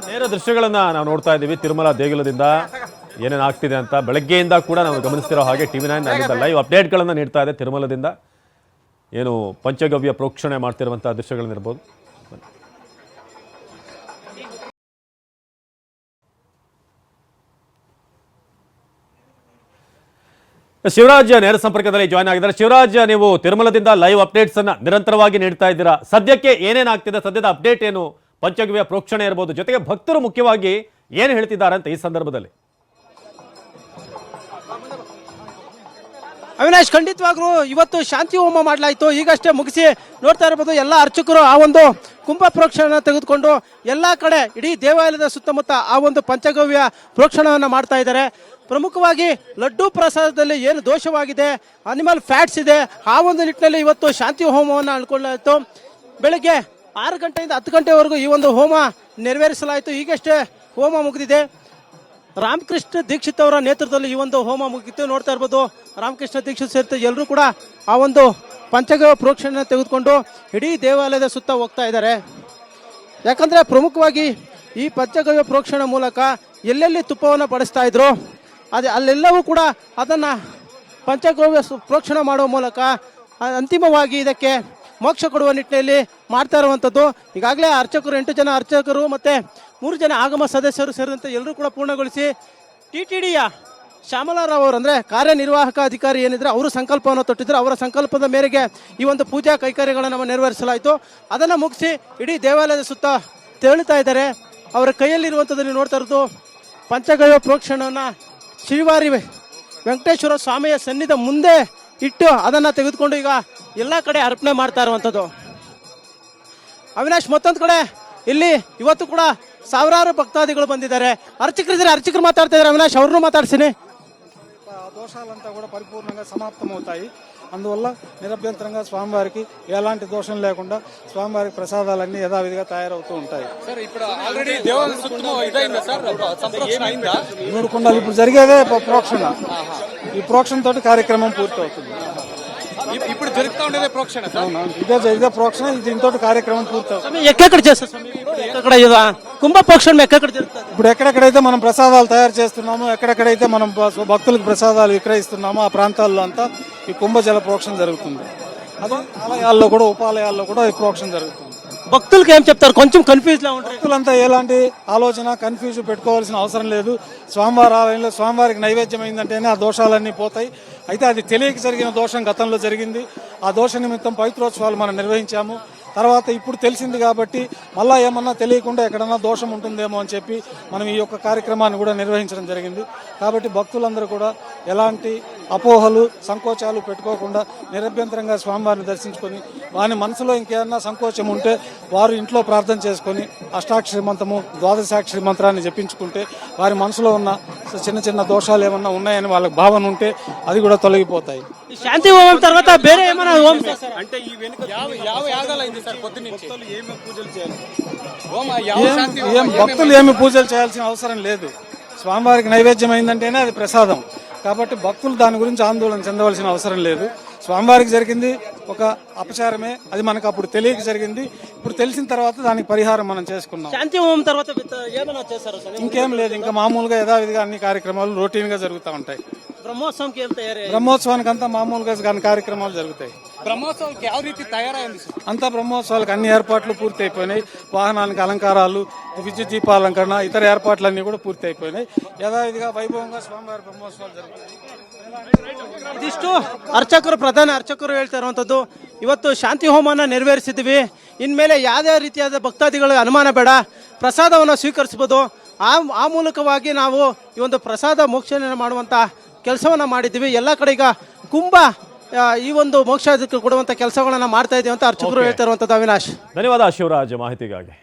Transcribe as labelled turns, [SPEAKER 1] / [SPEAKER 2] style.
[SPEAKER 1] ನೇರ ದೃಶ್ಯಗಳನ್ನ ನಾವು ನೋಡ್ತಾ ಇದ್ದೀವಿ ತಿರುಮಲ ದೇಗುಲದಿಂದ ಏನೇನು ಆಗ್ತಿದೆ ಅಂತ ಬೆಳಗ್ಗೆಯಿಂದ ಕೂಡ ನಾವು ಗಮನಿಸ್ತಿರೋ ಹಾಗೆ TV9 ಲೈವ್ ಅಪ್ಡೇಟ್ಗಳನ್ನು ನೀಡ್ತಾ ಇದೆ ತಿರುಮಲದಿಂದ ಏನು ಪಂಚಗವ್ಯ ಪ್ರೋಕ್ಷಣೆ ಮಾಡ್ತಿರುವಂತಹ ದೃಶ್ಯಗಳನ್ನಿರ್ಬೋದು. ಶಿವರಾಜ್ ನೇರ ಸಂಪರ್ಕದಲ್ಲಿ ಜಾಯ್ನ್ ಆಗಿದ್ದಾರೆ. ಶಿವರಾಜ್, ನೀವು ತಿರುಮಲದಿಂದ ಲೈವ್ ಅಪ್ಡೇಟ್ಸ್ ಅನ್ನ ನಿರಂತರವಾಗಿ ನೀಡ್ತಾ ಇದ್ದೀರಾ. ಸದ್ಯಕ್ಕೆ ಏನೇನಾಗ್ತಿದೆ, ಸದ್ಯದ ಅಪ್ಡೇಟ್ ಏನು, ಪಂಚಗವ್ಯ ಪ್ರೋಕ್ಷಣೆ ಇರಬಹುದು, ಜೊತೆಗೆ ಭಕ್ತರು ಮುಖ್ಯವಾಗಿ ಏನು ಹೇಳ್ತಿದ್ದಾರೆ ಅಂತ ಈ ಸಂದರ್ಭದಲ್ಲಿ?
[SPEAKER 2] ಅವಿನಾಶ್, ಖಂಡಿತವಾಗ್ಲೂ ಇವತ್ತು ಶಾಂತಿ ಹೋಮ ಮಾಡಲಾಯಿತು. ಈಗಷ್ಟೇ ಮುಗಿಸಿ ನೋಡ್ತಾ ಇರಬಹುದು ಎಲ್ಲ ಅರ್ಚಕರು ಆ ಒಂದು ಕುಂಭ ಪ್ರೋಕ್ಷಣ ತೆಗೆದುಕೊಂಡು ಎಲ್ಲ ಕಡೆ ಇಡೀ ದೇವಾಲಯದ ಸುತ್ತಮುತ್ತ ಆ ಒಂದು ಪಂಚಗವ್ಯ ಪ್ರೋಕ್ಷಣವನ್ನು ಮಾಡ್ತಾ ಇದ್ದಾರೆ. ಪ್ರಮುಖವಾಗಿ ಲಡ್ಡು ಪ್ರಸಾದದಲ್ಲಿ ಏನು ದೋಷವಾಗಿದೆ, ಅನಿಮಲ್ ಫ್ಯಾಟ್ಸ್ ಇದೆ, ಆ ಒಂದು ನಿಟ್ಟಿನಲ್ಲಿ ಇವತ್ತು ಶಾಂತಿ ಹೋಮವನ್ನು ಅನ್ಕೊಳ್ಳಾಯಿತು. ಬೆಳಗ್ಗೆ 6 ಗಂಟೆಯಿಂದ 10 ಗಂಟೆವರೆಗೂ ಈ ಒಂದು ಹೋಮ ನೆರವೇರಿಸಲಾಯಿತು. ಈಗಷ್ಟೇ ಹೋಮ ಮುಗಿದಿದೆ. ರಾಮಕೃಷ್ಣ ದೀಕ್ಷಿತ್ ಅವರ ನೇತೃತ್ವದಲ್ಲಿ ಈ ಒಂದು ಹೋಮ ಮುಗಿತು. ನೋಡ್ತಾ ಇರ್ಬೋದು, ರಾಮಕೃಷ್ಣ ದೀಕ್ಷಿತ್ ಸೇರಿತು ಎಲ್ಲರೂ ಕೂಡ ಆ ಒಂದು ಪಂಚಗವ್ಯ ಪ್ರೋಕ್ಷಣೆ ತೆಗೆದುಕೊಂಡು ಇಡೀ ದೇವಾಲಯದ ಸುತ್ತ ಹೋಗ್ತಾ ಇದ್ದಾರೆ. ಯಾಕಂದ್ರೆ ಪ್ರಮುಖವಾಗಿ ಈ ಪಂಚಗವ್ಯ ಪ್ರೋಕ್ಷಣೆ ಮೂಲಕ ಎಲ್ಲೆಲ್ಲಿ ತುಪ್ಪವನ್ನು ಬಡಿಸ್ತಾ ಇದ್ರು ಅಲ್ಲೆಲ್ಲವೂ ಕೂಡ ಅದನ್ನ ಪಂಚಗವ್ಯ ಪ್ರೋಕ್ಷಣೆ ಮಾಡುವ ಮೂಲಕ ಅಂತಿಮವಾಗಿ ಇದಕ್ಕೆ ಮೋಕ್ಷ ಕೊಡುವ ನಿಟ್ಟಿನಲ್ಲಿ ಮಾಡ್ತಾ ಇರುವಂಥದ್ದು. ಈಗಾಗಲೇ ಅರ್ಚಕರು 8 ಜನ ಅರ್ಚಕರು ಮತ್ತೆ 3 ಜನ ಆಗಮ ಸದಸ್ಯರು ಸೇರಿದಂತೆ ಎಲ್ಲರೂ ಕೂಡ ಪೂರ್ಣಗೊಳಿಸಿ TTDಯ ಶ್ಯಾಮಲಾರಾವ್ ಅವರು ಅಂದರೆ ಕಾರ್ಯನಿರ್ವಾಹಕ ಅಧಿಕಾರಿ ಏನಿದ್ರೆ ಅವರು ಸಂಕಲ್ಪವನ್ನು ತೊಟ್ಟಿದ್ರು. ಅವರ ಸಂಕಲ್ಪದ ಮೇರೆಗೆ ಈ ಒಂದು ಪೂಜಾ ಕೈಕರ್ಯಗಳನ್ನು ನೆರವೇರಿಸಲಾಯಿತು. ಅದನ್ನು ಮುಗಿಸಿ ಇಡೀ ದೇವಾಲಯದ ಸುತ್ತ ತೆರಳುತ್ತಾ ಇದ್ದಾರೆ. ಅವರ ಕೈಯಲ್ಲಿರುವಂಥದ್ದು ನೋಡ್ತಾ ಇರೋದು ಪಂಚಗವ್ಯ ಪ್ರೋಕ್ಷಣವನ್ನು ಶ್ರೀವಾರಿ ವೆಂಕಟೇಶ್ವರ ಸ್ವಾಮಿಯ ಸನ್ನಿಧ ಮುಂದೆ ಇಟ್ಟು ಅದನ್ನು ತೆಗೆದುಕೊಂಡು ಈಗ ಎಲ್ಲ ಕಡೆ ಅರ್ಪಣೆ ಮಾಡ್ತಾ ಇರುವಂಥದ್ದು. ಅವಿನಾಶ್, ಮತ್ತೊಂದು ಕಡೆ ಇಲ್ಲಿ ಇವತ್ತು ಕೂಡ ಸಾವಿರಾರು ಭಕ್ತಾದಿಗಳು ಬಂದಿದ್ದಾರೆ. అర్చకులు మాట్లాడుతూ అవినాష్ ఎవరు మాట్లాడిసిని
[SPEAKER 3] దోషాలంతా కూడా పరిపూర్ణంగా సమాప్తమవుతాయి. అందువల్ల నిరభ్యంతరంగా స్వామివారికి ఎలాంటి దోషం లేకుండా స్వామివారికి ప్రసాదాలన్నీ యథావిధిగా తయారవుతూ ఉంటాయి. 3 కుండాలు ఇప్పుడు జరిగేదే ప్రోక్షణ. ఈ ప్రోక్షణ తోటి కార్యక్రమం పూర్తవుతుంది.
[SPEAKER 4] ఇప్పుడు జరుగుతూ ఉండేదే ప్రోక్షణ.
[SPEAKER 3] ఇదే ప్రోక్షణ. దీంతో కార్యక్రమం పూర్తవుతుంది.
[SPEAKER 2] ఎక్కడ చేస్తారు కుంభ ప్రోక్షణ ఎక్కడ జరుగుతుంది?
[SPEAKER 3] ఇప్పుడు ఎక్కడెక్కడైతే మనం ప్రసాదాలు తయారు చేస్తున్నామో, ఎక్కడెక్కడైతే మనం భక్తులకు ప్రసాదాలు విక్రయిస్తున్నామో ఆ ప్రాంతాల్లో అంతా ఈ కుంభ జల ప్రోక్షణ జరుగుతుంది. అదే ఆలయాల్లో కూడా, ఉపాలయాల్లో కూడా ఈ ప్రోక్షణ జరుగుతుంది.
[SPEAKER 2] భక్తులకు ఏం చెప్తారు? కొంచెం కన్ఫ్యూజ్ లా ఉంటారు.
[SPEAKER 3] భక్తులంతా ఎలాంటి ఆలోచన కన్ఫ్యూజ్ పెట్టుకోవాల్సిన అవసరం లేదు. స్వామివారి ఆలయంలో స్వామివారికి నైవేద్యం అయిందంటేనే ఆ దోషాలన్నీ పోతాయి. అయితే అది తెలియక జరిగిన దోషం గతంలో జరిగింది. ఆ దోష నిమిత్తం పవిత్రోత్సవాలు మనం నిర్వహించాము. తర్వాత ఇప్పుడు తెలిసింది కాబట్టి మళ్ళా ఏమన్నా తెలియకుండా ఎక్కడన్నా దోషం ఉంటుందేమో అని చెప్పి మనం ఈ యొక్క కార్యక్రమాన్ని కూడా నిర్వహించడం జరిగింది. కాబట్టి భక్తులందరూ కూడా ఎలాంటి అపోహలు, సంకోచాలు పెట్టుకోకుండా నిరభ్యంతరంగా స్వామివారిని దర్శించుకొని, వారి మనసులో ఇంకేమన్నా సంకోచం ఉంటే వారు ఇంట్లో ప్రార్థన చేసుకొని అష్టాక్షరి మంత్రము, ద్వాదశాక్షరి మంత్రాన్ని జపించుకుంటే వారి మనసులో ఉన్న చిన్న చిన్న దోషాలు ఏమన్నా ఉన్నాయని వాళ్ళకి భావన ఉంటే అది కూడా తొలగిపోతాయి.
[SPEAKER 2] శాంతి హోమం తర్వాత ಬೇರೆ ఏమైనా హోమం చేస్తారా?
[SPEAKER 4] అంటే ఈ వెనుక యావ యాగాలైంది సార్. పొద్దున్నుంచి ఏమేం పూజలు చేయాలి?
[SPEAKER 3] భక్తులు ఏమి పూజలు చేయాల్సిన అవసరం లేదు. స్వామివారికి నైవేద్యం అయిందంటేనే అది ప్రసాదం. కాబట్టి భక్తులు దాని గురించి ఆందోళన చెందవలసిన అవసరం లేదు. స్వామివారికి జరిగింది ఒక అపచారమే, అది మనకు అప్పుడు తెలియక జరిగింది. ఇప్పుడు తెలిసిన తర్వాత దానికి పరిహారం మనం చేసుకున్నాం.
[SPEAKER 2] శాంతి హోమం తర్వాత ఏమైనా చేస్తారా?
[SPEAKER 3] ఇంకేం లేదు, ఇంకా మామూలుగా యథావిధిగా అన్ని కార్యక్రమాలు రొటీన్ గా జరుగుతూ ఉంటాయి. బ్రహ్మోత్సవానికి అంతా మామూలుగా కార్యక్రమాలు జరుగుతాయి.
[SPEAKER 4] బ్రహ్మోత్సవానికి ಯಾವ ರೀತಿ తయారైంది?
[SPEAKER 3] అంతా బ్రహ్మోత్సవాలకు అన్ని ఏర్పాట్లు పూర్తి అయిపోయినాయి. వాహనానికి అలంకారాలు, విద్యుత్ దీపాలంకరణ, ఇతర ఏర్పాట్లన్నీ కూడా పూర్తి అయిపోయినాయి. యథావిధిగా వైభవంగా స్వామివారి బ్రహ్మోత్సవాలు జరుగుతాయి.
[SPEAKER 2] ಇದಿಷ್ಟು ಅರ್ಚಕರು, ಪ್ರಧಾನ ಅರ್ಚಕರು ಹೇಳ್ತಾ ಇರುವಂತದ್ದು. ಇವತ್ತು ಶಾಂತಿ ಹೋಮನ ನೆರವೇರಿಸಿದ್ವಿ. ಇನ್ಮೇಲೆ ಯಾವುದೇ ರೀತಿಯಾದ ಭಕ್ತಾದಿಗಳಿಗೆ ಅನುಮಾನ ಬೇಡ, ಪ್ರಸಾದವನ್ನು ಸ್ವೀಕರಿಸಬಹುದು. ಆ ಮೂಲಕವಾಗಿ ನಾವು ಈ ಒಂದು ಪ್ರಸಾದ ಮೋಕ್ಷಣೆ ಮಾಡುವಂತ ಕೆಲಸವನ್ನ ಮಾಡಿದ್ವಿ. ಎಲ್ಲ ಕಡೆ ಈಗ ಕುಂಭ ಈ ಒಂದು ಮೋಕ್ಷ ಕೊಡುವಂತ ಕೆಲಸಗಳನ್ನ ಮಾಡ್ತಾ ಇದೀವಿ ಅಂತ ಅರ್ಚಕರು ಹೇಳ್ತಾ ಇರುವಂತದ್ದು. ಅವಿನಾಶ್,
[SPEAKER 1] ಧನ್ಯವಾದ ಶಿವರಾಜ್ ಮಾಹಿತಿಗಾಗಿ.